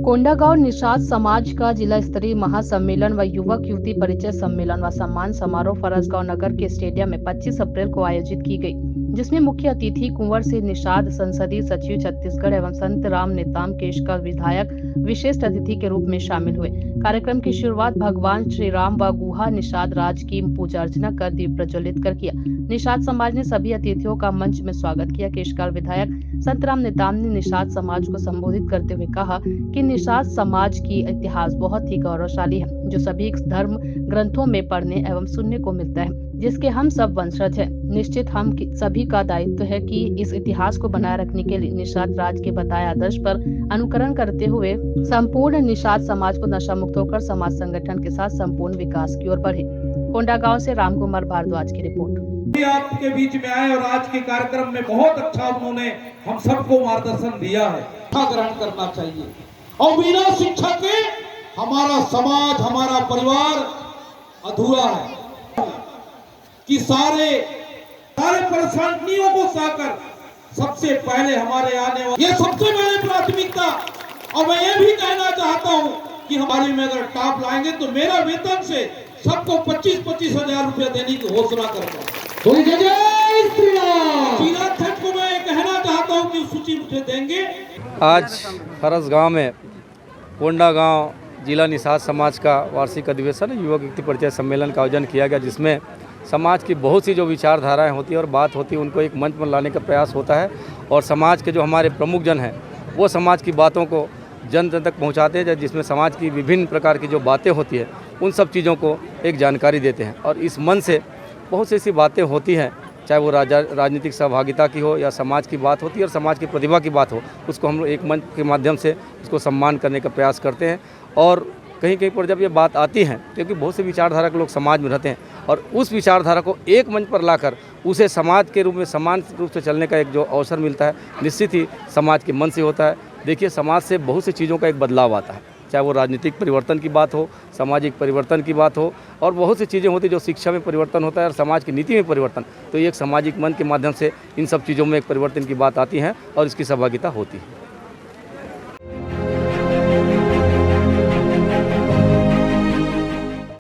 कोंडागांव निषाद समाज का जिला स्तरीय महासम्मेलन व युवक युवती परिचय सम्मेलन व सम्मान समारोह फरसगांव नगर के स्टेडियम में 25 अप्रैल को आयोजित की गई, जिसमें मुख्य अतिथि कुंवर से निषाद संसदीय सचिव छत्तीसगढ़ एवं संत राम नेताम केशकाल विधायक विशेष अतिथि के रूप में शामिल हुए। कार्यक्रम की शुरुआत भगवान श्री राम व गुहा निषाद राज की पूजा अर्चना कर दीप प्रज्वलित कर किया। निषाद समाज ने सभी अतिथियों का मंच में स्वागत किया। केशकाल विधायक संत राम नेताम ने निषाद समाज को संबोधित करते हुए कहा कि निषाद समाज की इतिहास बहुत ही गौरवशाली है, जो सभी धर्म ग्रंथों में पढ़ने एवं सुनने को मिलता है, जिसके हम सब वंशज हैं। निश्चित हम सभी का दायित्व है कि इस इतिहास को बनाए रखने के लिए निषाद राज के बताए आदर्श पर अनुकरण करते हुए संपूर्ण निषाद समाज को नशा मुक्त होकर समाज संगठन के साथ संपूर्ण विकास की ओर बढ़े। कोंडागांव से रामकुमार भारद्वाज की रिपोर्ट। आपके बीच में आए और आज के कार्यक्रम में बहुत अच्छा उन्होंने हम सबको मार्गदर्शन दिया है। शिक्षा ग्रहण करना चाहिए और बिना शिक्षा के हमारा समाज, हमारा परिवार अधूरा है। कि सारे परेशानियों को सहकर सबसे पहले हमारे आने वाले ये सबसे पहले प्राथमिकता। और मैं ये भी कहना चाहता हूँ कि हमारी में अगर टॉप लाएंगे तो मेरा वेतन से सबको 25-25 हजार रुपया देने की घोषणा करता हूँ। को मैं कहना चाहता हूँ कि सूची मुझे देंगे। आज फरसगांव में कोंडागांव जिला निषाद समाज का वार्षिक अधिवेशन युवक युवती परिचय सम्मेलन का आयोजन किया गया, जिसमें समाज की बहुत सी जो विचारधाराएं होती है और बात होती है उनको एक मंच पर लाने का प्रयास होता है। और समाज के जो हमारे प्रमुख जन हैं वो समाज की बातों को जन जन तक पहुंचाते हैं, जिसमें समाज की विभिन्न प्रकार की जो बातें होती है उन सब चीज़ों को एक जानकारी देते हैं। और इस मंच से बहुत सी ऐसी बातें होती हैं, चाहे वो राजनीतिक सहभागिता की हो या समाज की बात होती है और समाज की प्रतिभा की बात हो, उसको हम लोग एक मंच के माध्यम से उसको सम्मान करने का प्रयास करते हैं। और कहीं कहीं पर जब ये बात आती है, क्योंकि बहुत से विचारधारा के लोग समाज में रहते हैं और उस विचारधारा को एक मंच पर लाकर उसे समाज के रूप में समान रूप से चलने का एक जो अवसर मिलता है, निश्चित ही समाज के मन से होता है। देखिए, समाज से बहुत सी चीज़ों का एक बदलाव आता है, चाहे वो राजनीतिक परिवर्तन की बात हो, सामाजिक परिवर्तन की बात हो, और बहुत सी चीज़ें होती हैं जो शिक्षा में परिवर्तन होता है और समाज की नीति में परिवर्तन। तो ये एक सामाजिक मन के माध्यम से इन सब चीज़ों में एक परिवर्तन की बात आती है और इसकी सहभागिता होती है।